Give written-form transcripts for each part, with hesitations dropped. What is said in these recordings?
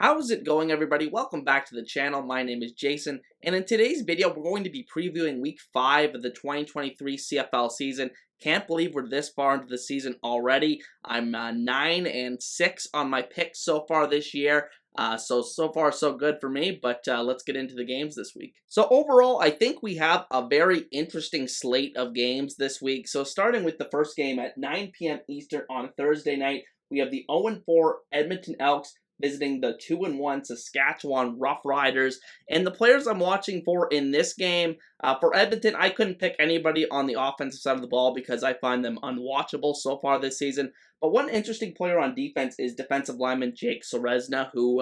How's it going, everybody? Welcome back to the channel. My name is Jason, and in today's video, we're going to be previewing Week 5 of the 2023 CFL season. Can't believe we're this far into the season already. I'm 9-6 on my picks so far this year. So far so good for me, but let's get into the games this week. So overall, I think we have a very interesting slate of games this week. So starting with the first game at 9 p.m. Eastern on Thursday night, we have the 0-4 Edmonton Elks visiting the 2-1 Saskatchewan Roughriders. And the players I'm watching for in this game, for Edmonton, I couldn't pick anybody on the offensive side of the ball because I find them unwatchable so far this season. But one interesting player on defense is defensive lineman Jake Serezna, who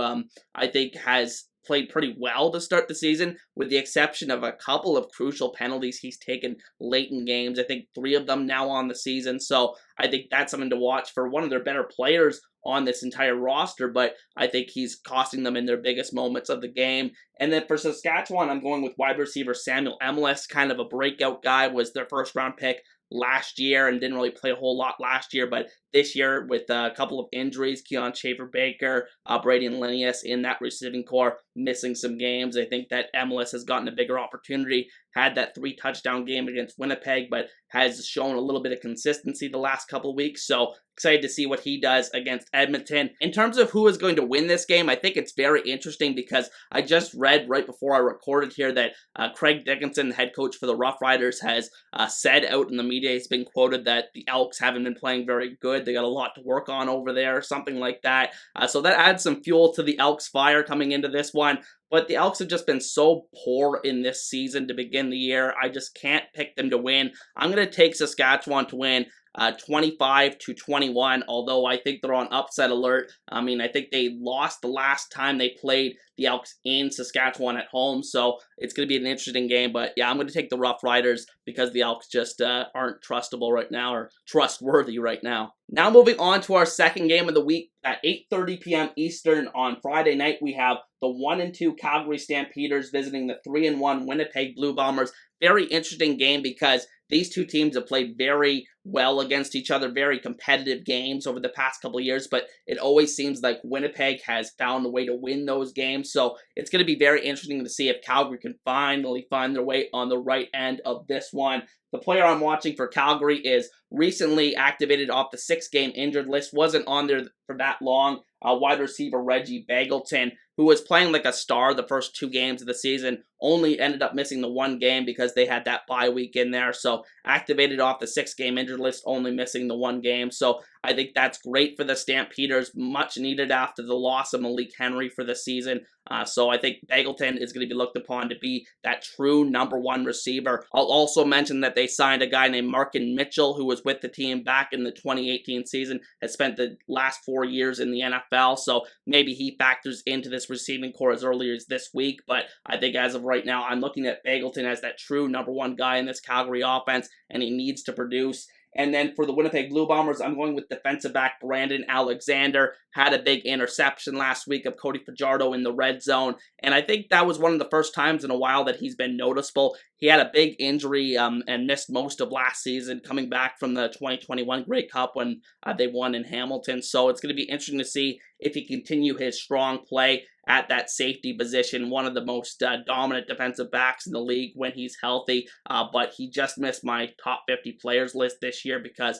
I think has played pretty well to start the season, with the exception of a couple of crucial penalties he's taken late in games. I think 3 of them now on the season, so I think that's something to watch for one of their better players on this entire roster, but I think he's costing them in their biggest moments of the game. And then for Saskatchewan, I'm going with wide receiver Samuel Emilus, kind of a breakout guy, was their first round pick last year and didn't really play a whole lot last year, but this year with a couple of injuries, Keon Schaefer-Baker, Braden Linnaeus in that receiving core missing some games. I think that Emilus has gotten a bigger opportunity, had that 3-touchdown game against Winnipeg, but has shown a little bit of consistency the last couple of weeks, so excited to see what he does against Edmonton. In terms of who is going to win this game, I think it's very interesting because I just read right before I recorded here that Craig Dickinson, the head coach for the Rough Riders, has said out in the media, he's been quoted that the Elks haven't been playing very good. They got a lot to work on over there, something like that. So that adds some fuel to the Elks' fire coming into this one. But the Elks have just been so poor in this season to begin the year. I just can't pick them to win. I'm going to take Saskatchewan to win 25-21, although I think they're on upset alert. I mean, I think they lost the last time they played the Elks in Saskatchewan at home, so it's going to be an interesting game. But yeah, I'm going to take the Rough Riders because the Elks just aren't trustable right now, or trustworthy right now. Now moving on to our second game of the week at 8:30 p.m. Eastern on Friday night, we have the 1-2 Calgary Stampeders visiting the 3-1 Winnipeg Blue Bombers. Very interesting game because these two teams have played very well against each other, very competitive games over the past couple of years, but it always seems like Winnipeg has found a way to win those games, so it's going to be very interesting to see if Calgary can finally find their way on the right end of this one. The player I'm watching for Calgary is recently activated off the 6-game injured list, wasn't on there for that long, wide receiver Reggie Bagleton, who was playing like a star the first 2 games of the season, only ended up missing the 1 game because they had that bye week in there, so activated off the 6-game injured list, only missing the 1 game, so I think that's great for the Stampeders, much needed after the loss of Malik Henry for the season. So I think Bagleton is going to be looked upon to be that true #1 receiver. I'll also mention that they signed a guy named Markin Mitchell, who was with the team back in the 2018 season, has spent the last 4 years in the NFL, so maybe he factors into this receiving core as early as this week, but I think as of right now, I'm looking at Bagleton as that true #1 guy in this Calgary offense, and he needs to produce. And then for the Winnipeg Blue Bombers, I'm going with defensive back Brandon Alexander. Had a big interception last week of Cody Fajardo in the red zone, and I think that was one of the first times in a while that he's been noticeable. He had a big injury and missed most of last season, coming back from the 2021 Grey Cup when they won in Hamilton. So it's going to be interesting to see if he continue his strong play at that safety position, one of the most dominant defensive backs in the league when he's healthy, but he just missed my top 50 players list this year because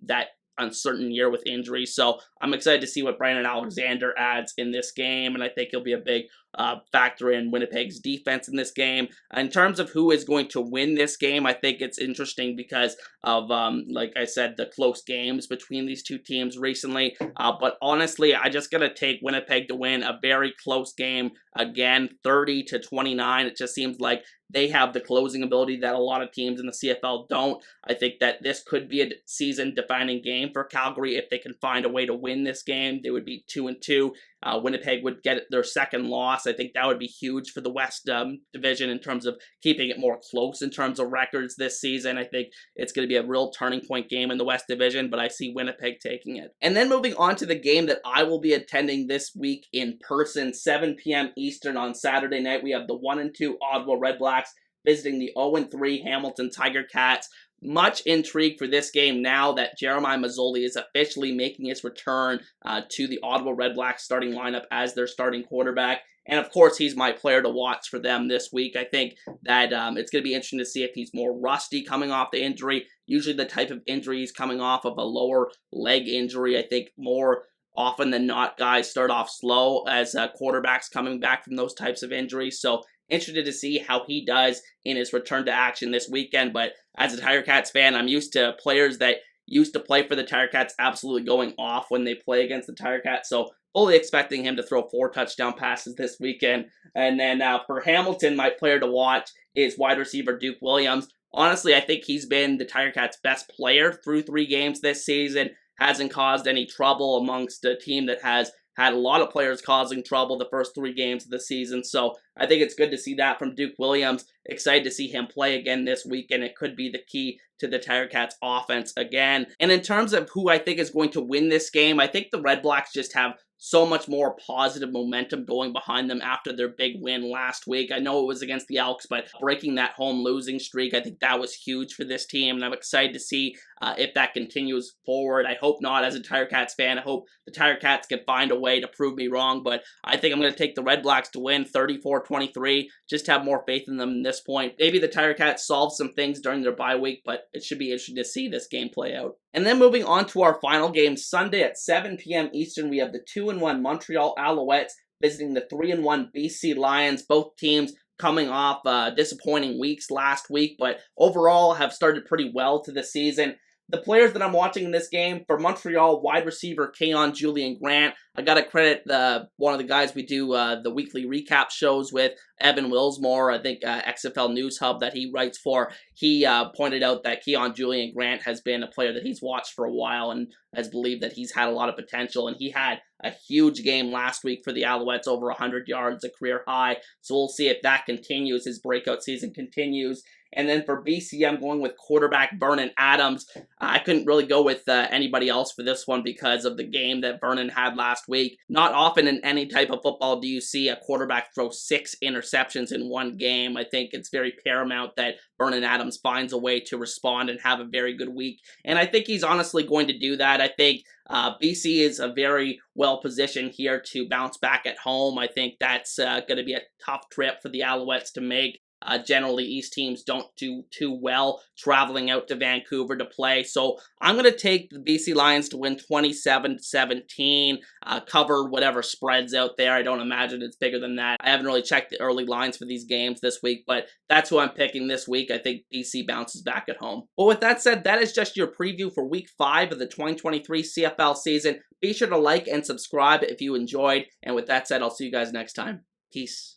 that uncertain year with injuries. So I'm excited to see what Brandon Alexander adds in this game, and I think he'll be a big factor in Winnipeg's defense in this game. In terms of who is going to win this game, I think it's interesting because of, like I said, the close games between these two teams recently. But honestly, I just gotta take Winnipeg to win a very close game. Again, 30-29. It just seems like they have the closing ability that a lot of teams in the CFL don't. I think that this could be a season-defining game for Calgary if they can find a way to win this game. They would be 2-2. Winnipeg would get their second loss. I think that would be huge for the West Division in terms of keeping it more close in terms of records this season. I think it's going to be a real turning point game in the West Division, but I see Winnipeg taking it. And then moving on to the game that I will be attending this week in person, 7 p.m. Eastern on Saturday night, we have the 1-2 Ottawa Redblacks visiting the 0-3 Hamilton Tiger Cats. much intrigue for this game now that Jeremiah Masoli is officially making his return to the Ottawa Redblacks starting lineup as their starting quarterback. And of course, he's my player to watch for them this week. I think that it's going to be interesting to see if he's more rusty coming off the injury. Usually the type of injury he's coming off of a lower leg injury. I think more often than not, guys start off slow as quarterbacks coming back from those types of injuries. So interested to see how he does in his return to action this weekend. But as a Tiger Cats fan, I'm used to players that used to play for the Tiger Cats absolutely going off when they play against the Tiger Cats. So fully expecting him to throw 4 touchdown passes this weekend. And then for Hamilton, my player to watch is wide receiver Duke Williams. Honestly, I think he's been the Tiger Cats' best player through 3 games this season. Hasn't caused any trouble amongst a team that has had a lot of players causing trouble the first 3 games of the season. So I think it's good to see that from Duke Williams. Excited to see him play again this week, and it could be the key to the Tiger Cats offense again. And in terms of who I think is going to win this game, I think the Redblacks just have so much more positive momentum going behind them after their big win last week. I know it was against the Elks, but breaking that home losing streak, I think that was huge for this team, and I'm excited to see if that continues forward. I hope not. As a Tiger Cats fan, I hope the Tiger Cats can find a way to prove me wrong, but I think I'm going to take the Redblacks to win 34-23. Just have more faith in them at this point. Maybe the Tiger Cats solve some things during their bye week, but it should be interesting to see this game play out. And then moving on to our final game, Sunday at 7 p.m. Eastern, we have the 2-1 Montreal Alouettes visiting the 3-1 BC Lions. Both teams coming off disappointing weeks last week, but overall have started pretty well to the season. The players that I'm watching in this game, for Montreal, wide receiver Keon Julian Grant. I got to credit one of the guys we do the weekly recap shows with, Evan Wilsmore, I think XFL News Hub that he writes for. He pointed out that Keon Julian Grant has been a player that he's watched for a while and has believed that he's had a lot of potential. And he had a huge game last week for the Alouettes, over 100 yards, a career high. So we'll see if that continues, his breakout season continues. And then for BC, I'm going with quarterback Vernon Adams. I couldn't really go with anybody else for this one because of the game that Vernon had last week. Not often in any type of football do you see a quarterback throw 6 interceptions in one game. I think it's very paramount that Vernon Adams finds a way to respond and have a very good week. And I think he's honestly going to do that. I think BC is a very well positioned here to bounce back at home. I think that's going to be a tough trip for the Alouettes to make. Generally, East teams don't do too well traveling out to Vancouver to play. So I'm going to take the BC Lions to win 27-17, cover whatever spreads out there. I don't imagine it's bigger than that. I haven't really checked the early lines for these games this week, but that's who I'm picking this week. I think BC bounces back at home. But with that said, that is just your preview for Week 5 of the 2023 CFL season. Be sure to like and subscribe if you enjoyed. And with that said, I'll see you guys next time. Peace.